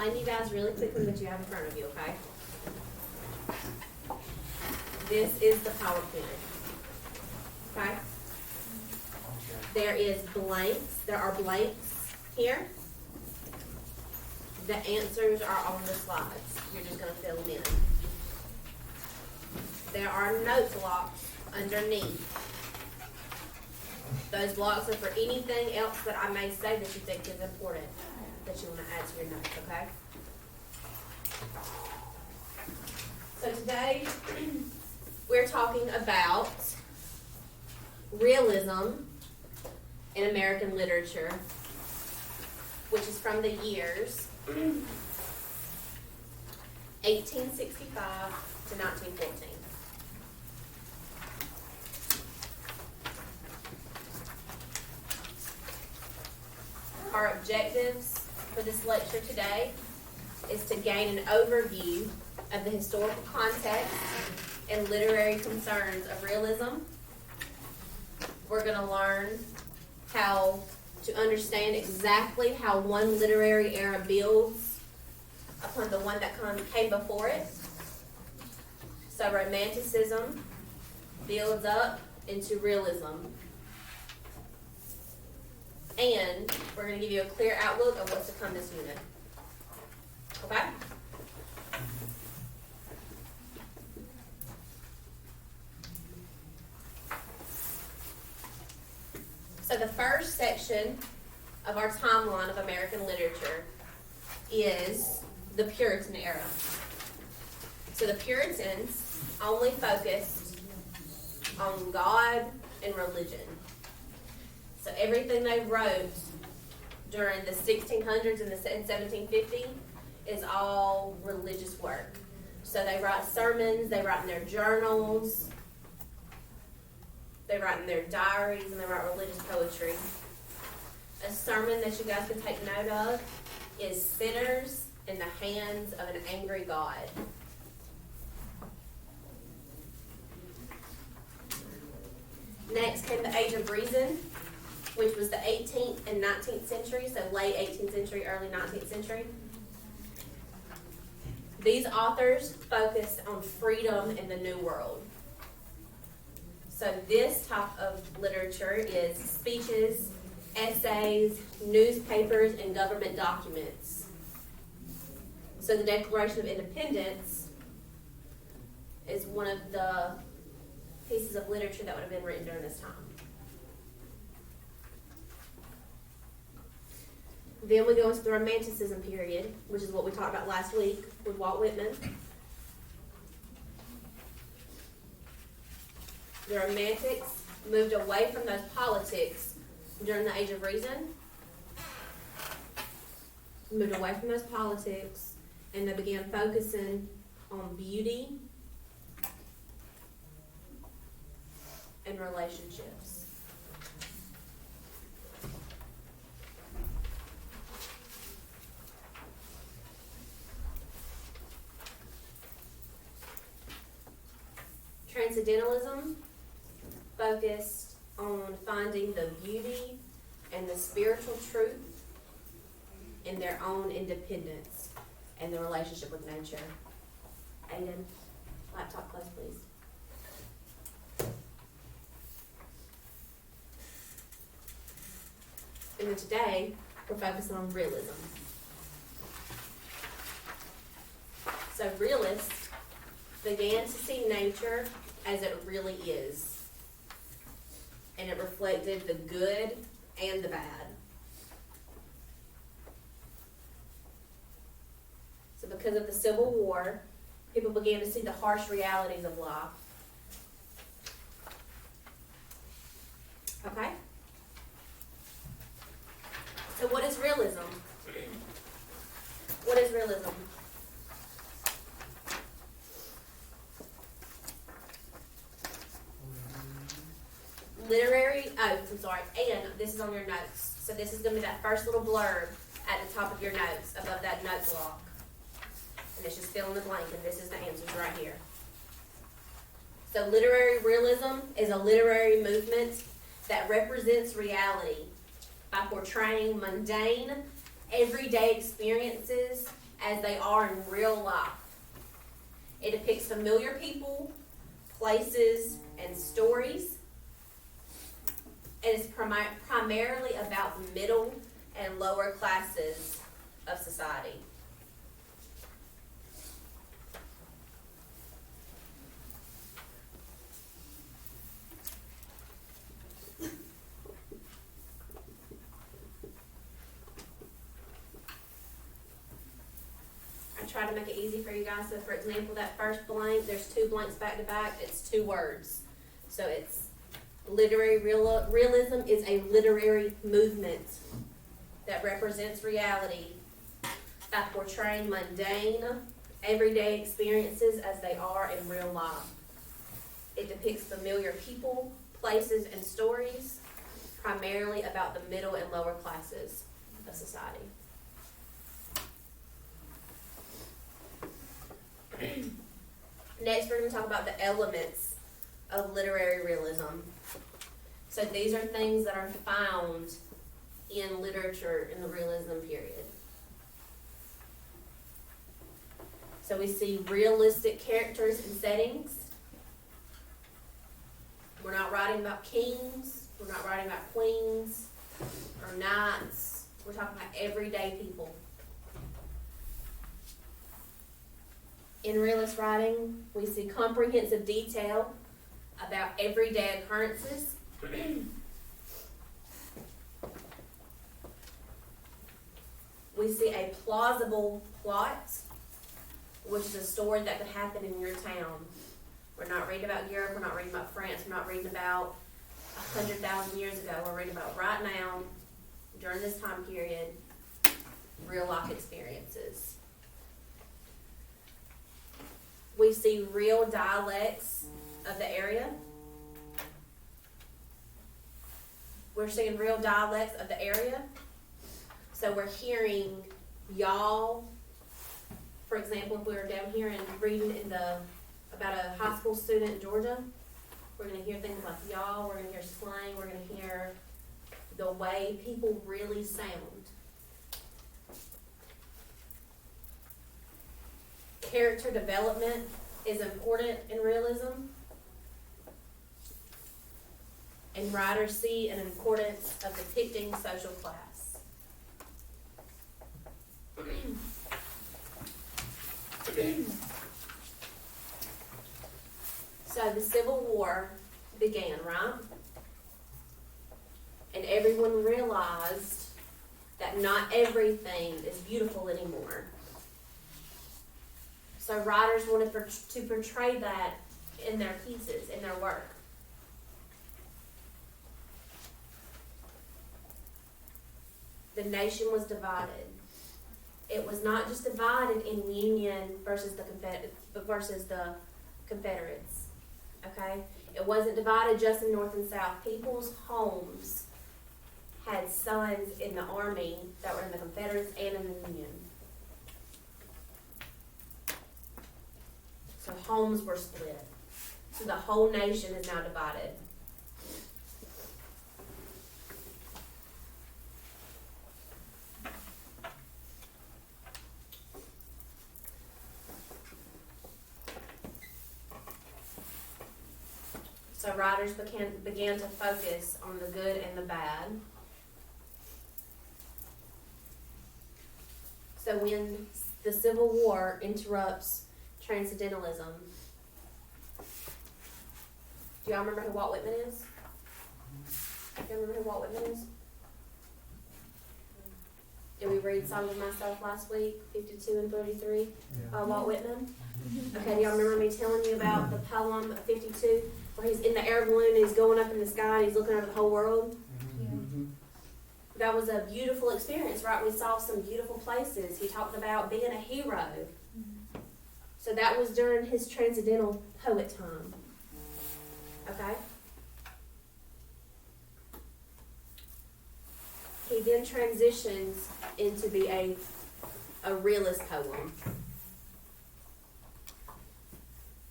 Find you guys really quickly what you have in front of you, okay? This is the PowerPoint. Okay? There is blanks. There are blanks here. The answers are on the slides. You're just going to fill them in. There are note blocks underneath. Those blocks are for anything else that I may say that you think is important that you want to add to your notes, okay? So today, we're talking about realism in American literature, which is from the years 1865 to 1914. Our objectives for this lecture today is to gain an overview of the historical context and literary concerns of realism. We're going to learn how to understand exactly how one literary era builds upon the one that came before it. So Romanticism builds up into realism. And we're going to give you a clear outlook of what's to come this unit. Okay? So the first section of our timeline of American literature is the Puritan era. So the Puritans only focused on God and religion. So everything they wrote during the 1600s and the 1750s is all religious work. So they write sermons, they write in their journals, they write in their diaries, and they write religious poetry. A sermon that you guys can take note of is Sinners in the Hands of an Angry God. Next came the Age of Reason, which was the 18th and 19th century, so late 18th century, early 19th century. These authors focused on freedom in the New World. So this type of literature is speeches, essays, newspapers, and government documents. So the Declaration of Independence is one of the pieces of literature that would have been written during this time. Then we go into the Romanticism period, which is what we talked about last week with Walt Whitman. The Romantics moved away from those politics during the Age of Reason. Moved away from those politics, and they began focusing on beauty and relationships. Transcendentalism focused on finding the beauty and the spiritual truth in their own independence and the relationship with nature. Aiden, laptop close, please. And then today, we're focusing on realism. So realists began to see nature as it really is. And it reflected the good and the bad. So because of the Civil War, people began to see the harsh realities of life. Okay? So what is realism? What is realism? And this is on your notes. So this is going to be that first little blurb at the top of your notes, above that note block. And it's just fill in the blank, and this is the answers right here. So literary realism is a literary movement that represents reality by portraying mundane, everyday experiences as they are in real life. It depicts familiar people, places, and stories. It is primarily about the middle and lower classes of society. Try to make it easy for you guys. So for example, that first blank, there's two blanks back to back, it's two words. So it's realism is a literary movement that represents reality by portraying mundane, everyday experiences as they are in real life. It depicts familiar people, places, and stories, primarily about the middle and lower classes of society. Next, we're going to talk about the elements of literary realism. So these are things that are found in literature in the realism period. So we see realistic characters and settings. We're not writing about kings. We're not writing about queens or knights. We're talking about everyday people. In realist writing, we see comprehensive detail about everyday occurrences. We see a plausible plot, which is a story that could happen in your town. We're not reading about Europe, we're not reading about France, we're not reading about 100,000 years ago. We're reading about right now, during this time period, real life experiences. We see real dialects of the area. We're seeing real dialects of the area. So we're hearing y'all. For example, if we were down here and reading about a high school student in Georgia, we're going to hear things like y'all, we're going to hear slang, we're going to hear the way people really sound. Character development is important in realism, and writers see an importance of depicting social class. So the Civil War began, right? And everyone realized that not everything is beautiful anymore. So writers wanted to portray that in their pieces, in their work. The nation was divided. It was not just divided in Union versus the Confederates. Okay? It wasn't divided just in North and South. People's homes had sons in the Army that were in the Confederates and in the Union. So homes were split. So the whole nation is now divided. So writers began to focus on the good and the bad. So when the Civil War interrupts transcendentalism, do y'all remember who Walt Whitman is? Do y'all remember who Walt Whitman is? Did we read Songs of Myself last week, 52 and 33, by Walt Whitman? Okay, do y'all remember me telling you about the poem of 52, where he's in the air balloon and he's going up in the sky and he's looking over the whole world? That was a beautiful experience, right? We saw some beautiful places. He talked about being a hero. So that was during his transcendental poet time. Okay? He then transitions into be a realist poem.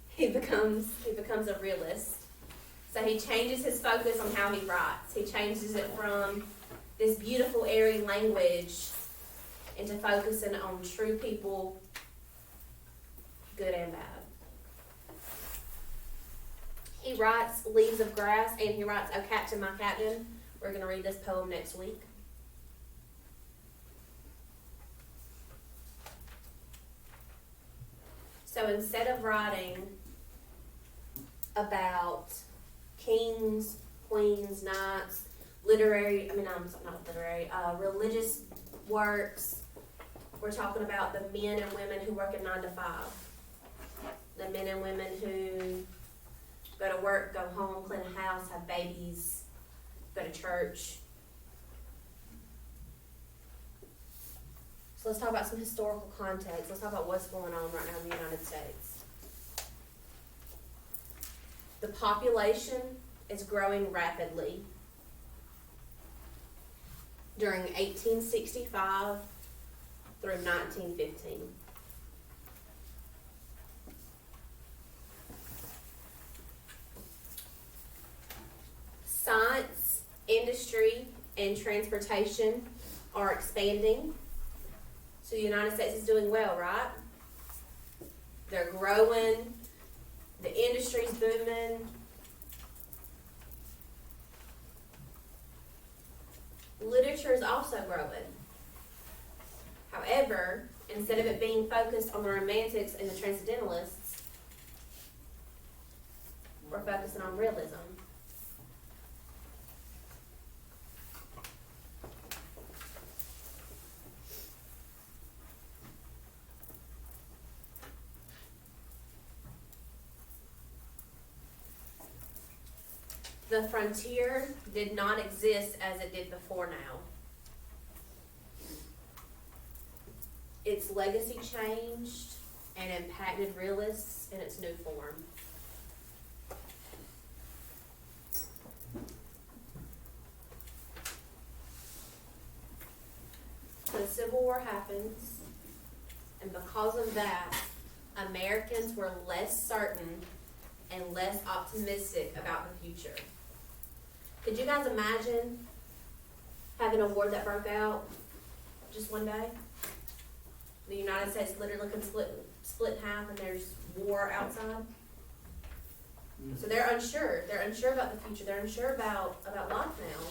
He becomes a realist. So he changes his focus on how he writes. He changes it from this beautiful, airy language into focusing on true people, good and bad. He writes Leaves of Grass, and he writes Oh Captain, My Captain. We're going to read this poem next week. So instead of writing about kings, queens, knights, religious works, we're talking about the men and women who work a 9 to 5. The men and women who go to work, go home, clean a house, have babies, go to church. So let's talk about some historical context. Let's talk about what's going on right now in the United States. The population is growing rapidly. During 1865 through 1915. Science, industry, and transportation are expanding. So the United States is doing well, right? They're growing. The industry's booming. Literature is also growing. However, instead of it being focused on the Romantics and the Transcendentalists, we're focusing on realism. The frontier did not exist as it did before now. Its legacy changed and impacted realists in its new form. The Civil War happens, and because of that, Americans were less certain and less optimistic about the future. Could you guys imagine having a war that broke out just one day? The United States literally can split in half and there's war outside. So they're unsure. They're unsure about the future. They're unsure about life now.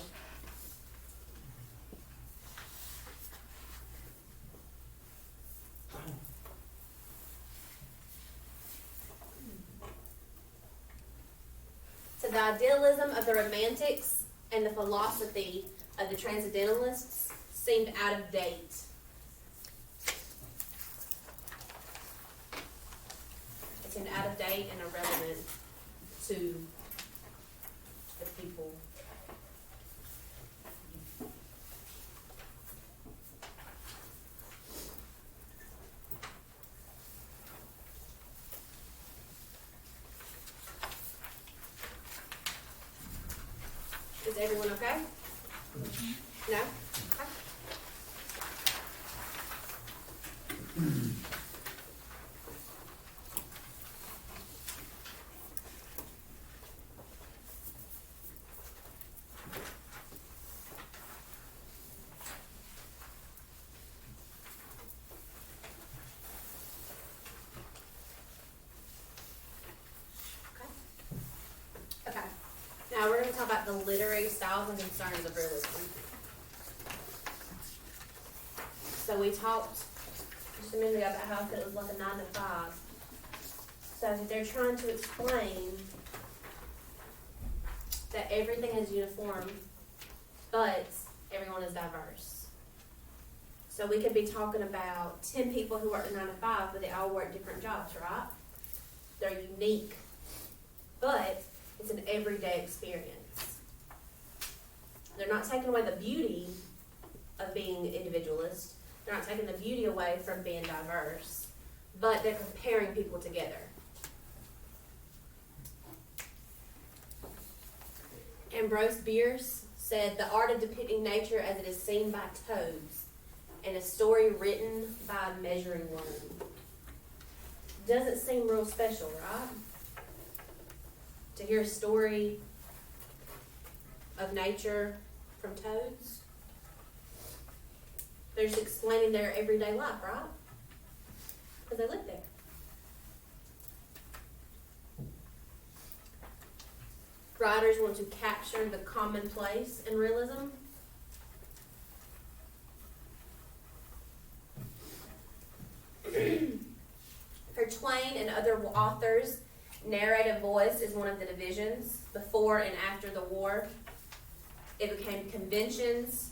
So the idealism of the Romantics and the philosophy of the Transcendentalists seemed out of date. It seemed out of date and irrelevant to the people. Is everyone okay? No? Okay. Okay. Now we're going to talk about the literary styles and concerns of realism. So we talked just a minute ago about how it was like a 9 to 5. So they're trying to explain that everything is uniform, but everyone is diverse. So we could be talking about 10 people who work a 9 to 5, but they all work different jobs, right? They're unique, but it's an everyday experience. They're not taking away the beauty of being individualist. They're not taking the beauty away from being diverse, but they're comparing people together. Ambrose Bierce said, "The art of depicting nature as it is seen by toads, and a story written by a measuring worm." Doesn't seem real special, right? To hear a story of nature from toads. They're just explaining their everyday life, right? Because they live there. Writers want to capture the commonplace in realism. For Twain and other authors, narrative voice is one of the divisions. Before and after the war, it became conventions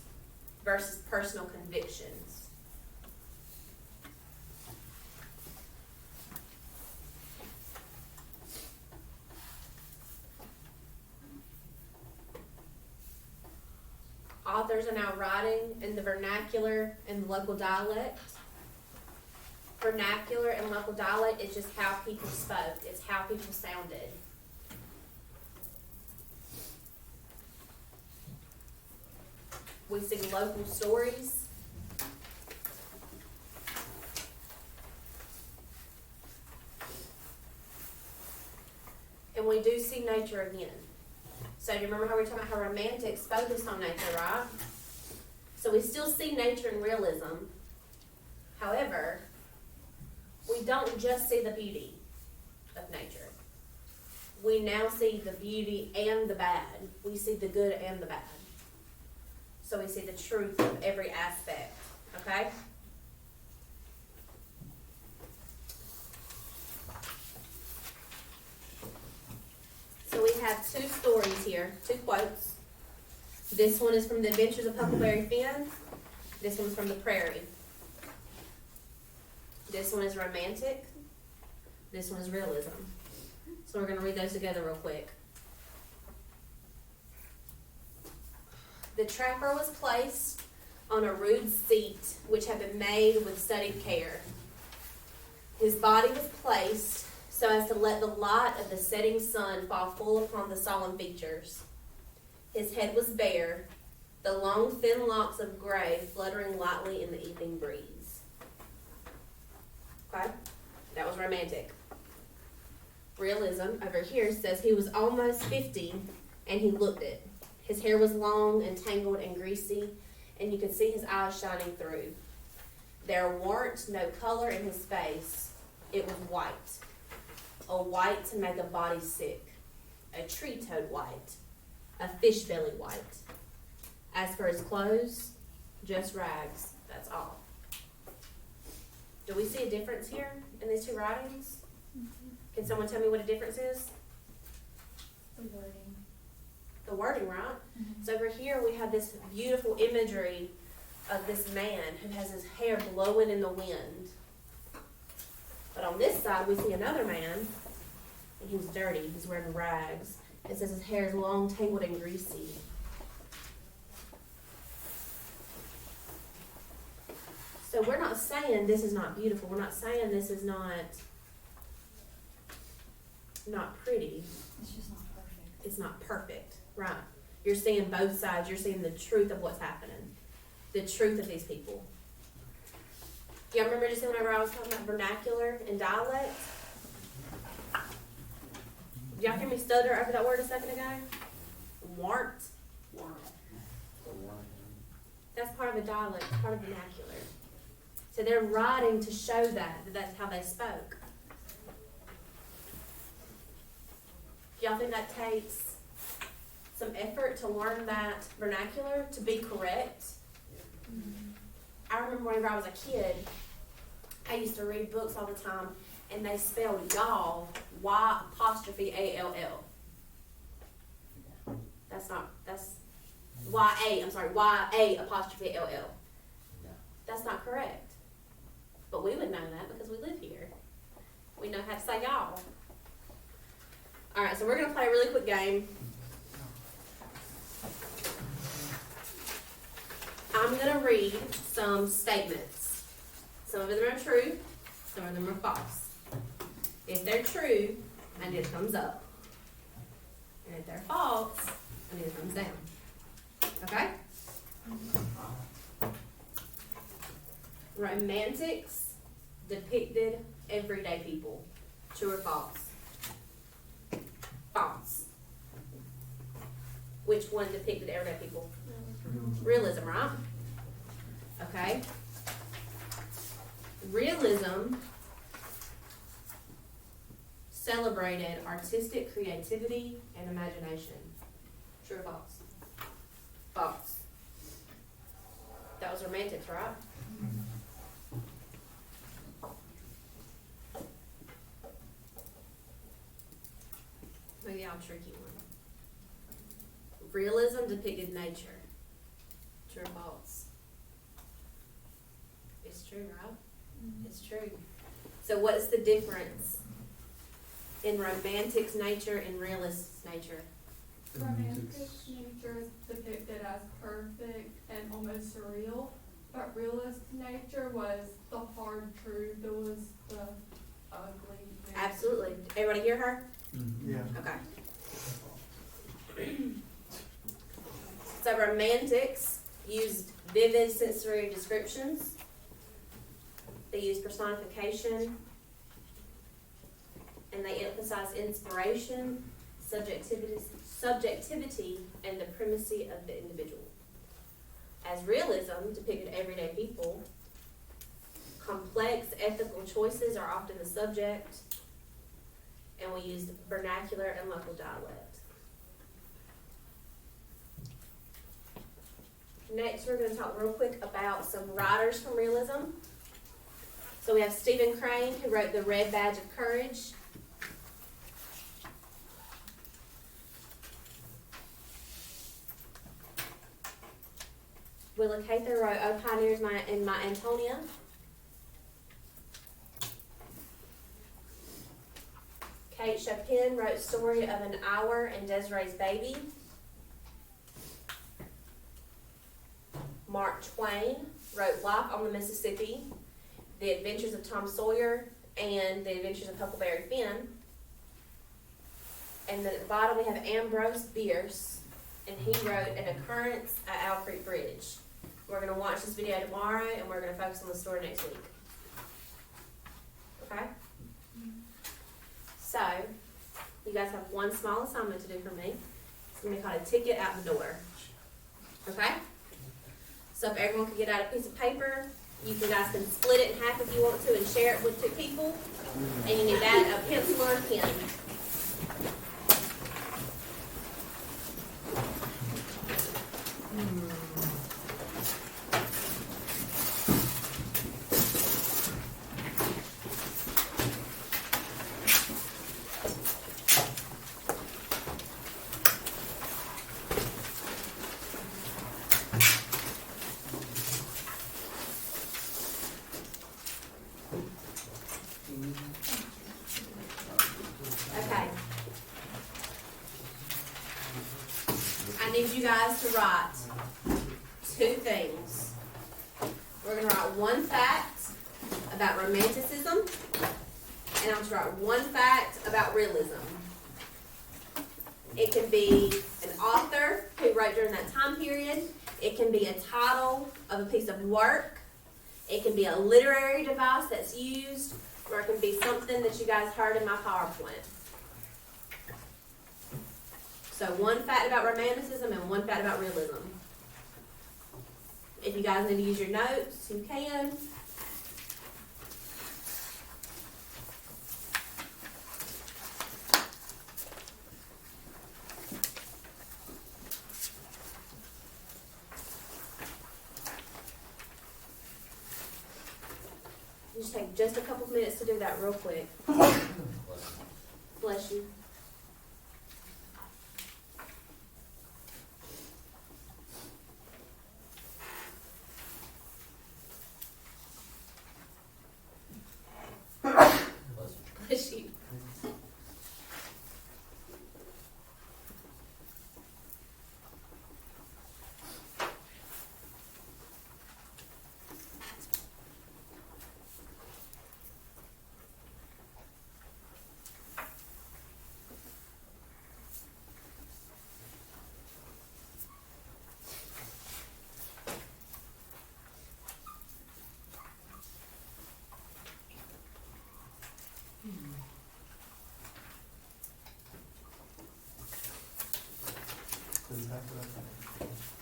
versus personal convictions. Authors are now writing in the vernacular and the local dialect. Vernacular and local dialect is just how people spoke. It's how people sounded. We see local stories. And we do see nature again. So you remember how we were talking about how romantics focused on nature, right? So we still see nature in realism. However, we don't just see the beauty of nature. We now see the beauty and the bad. We see the good and the bad. So we see the truth of every aspect, okay? So we have two stories here, two quotes. This one is from The Adventures of Huckleberry Finn. This one's from The Prairie. This one is romantic. This one is realism. So we're going to read those together real quick. The trapper was placed on a rude seat which had been made with studied care. His body was placed so as to let the light of the setting sun fall full upon the solemn features. His head was bare, the long thin locks of gray fluttering lightly in the evening breeze. Okay, that was romantic. Realism over here says he was almost 50 and he looked it. His hair was long and tangled and greasy, and you could see his eyes shining through. There weren't no color in his face. It was white. A white to make a body sick. A tree-toad white. A fish-belly white. As for his clothes, just rags. That's all. Do we see a difference here in these two writings? Mm-hmm. Can someone tell me what a difference is? The wording. The wording, right? Mm-hmm. So over here we have this beautiful imagery of this man who has his hair blowing in the wind. But on this side we see another man, and he's dirty, he's wearing rags. It says his hair is long, tangled, and greasy. So we're not saying this is not beautiful. We're not saying this is not pretty. It's just not perfect. It's not perfect, right? You're seeing both sides. You're seeing the truth of what's happening. The truth of these people. Y'all remember just whenever I was talking about vernacular and dialect? Did y'all hear me stutter over that word a second ago? Warrant. That's part of a dialect, part of vernacular. So they're writing to show that's how they spoke. Do y'all think that takes some effort to learn that vernacular, to be correct? Mm-hmm. I remember whenever I was a kid, I used to read books all the time, and they spelled y'all, Y''ALL. That's Y''ALL. That's not correct. But we would know that because we live here. We know how to say y'all. Alright, so we're going to play a really quick game. I'm going to read some statements. Some of them are true, some of them are false. If they're true, I need a thumbs up. And if they're false, I need a thumbs down. Okay? Romantics depicted everyday people. True or false? False. Which one depicted everyday people? Realism, right? Okay? Realism celebrated artistic creativity and imagination. True or false? False. That was Romantics, right? Maybe I'll tricky one. Realism depicted nature. True or false? It's true, right? It's true. So what's the difference in Romantic's nature and realist's nature? Romantic nature is depicted as perfect and almost surreal, but realist nature was the hard truth. It was the ugly nature. Absolutely. Everybody hear her? Yeah. Okay. So Romantics used vivid sensory descriptions. They used personification. And they emphasized inspiration, subjectivity, and the primacy of the individual. As realism depicted everyday people, complex ethical choices are often the subject, and we used vernacular and local dialect. Next, we're going to talk real quick about some writers from realism. So we have Stephen Crane, who wrote The Red Badge of Courage. Willa Cather wrote O Pioneers in My Antonia. Kate Chapin wrote Story of an Hour and Desiree's Baby. Mark Twain wrote Life on the Mississippi, The Adventures of Tom Sawyer, and The Adventures of Huckleberry Finn. And then at the bottom we have Ambrose Bierce, and he wrote An Occurrence at Owl Creek Bridge. We're going to watch this video tomorrow, and we're going to focus on the story next week. Okay? So, you guys have one small assignment to do for me. It's going to be called a ticket out the door. Okay? So if everyone could get out a piece of paper, you guys can split it in half if you want to and share it with 2 people. And you need that, a pencil or a pen. Okay. I need you guys to write 2 things. We're going to write 1 fact about Romanticism, and I'm going to write 1 fact about realism. It can be an author who wrote during that time period. It can be a title of a piece of work. It can be a literary device that's used, or it can be something that you guys heard in my PowerPoint. So 1 fact about Romanticism and 1 fact about realism. If you guys need to use your notes, you can. You just take just a couple minutes to do that real quick. Bless you. Bless you.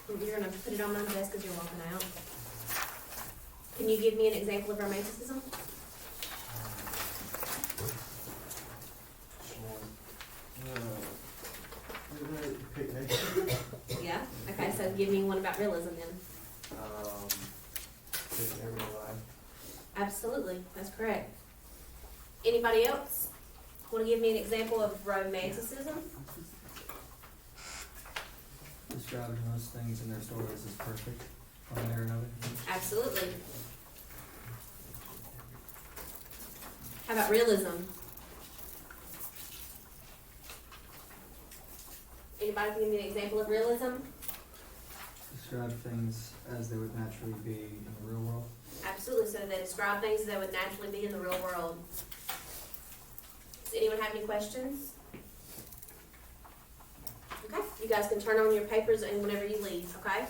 You're going to put it on my desk as you're walking out. Can you give me an example of romanticism? Yeah, okay, so give me one about realism then. Taking everyday life. Absolutely, that's correct. Anybody else wanna give me an example of romanticism? Describing most things in their stories as perfect, one way or another. Absolutely. How about realism? Anybody can give me an example of realism? Describe things as they would naturally be in the real world. Absolutely, so they describe things that would naturally be in the real world. Does anyone have any questions? Okay, you guys can turn on your papers and whenever you leave, okay?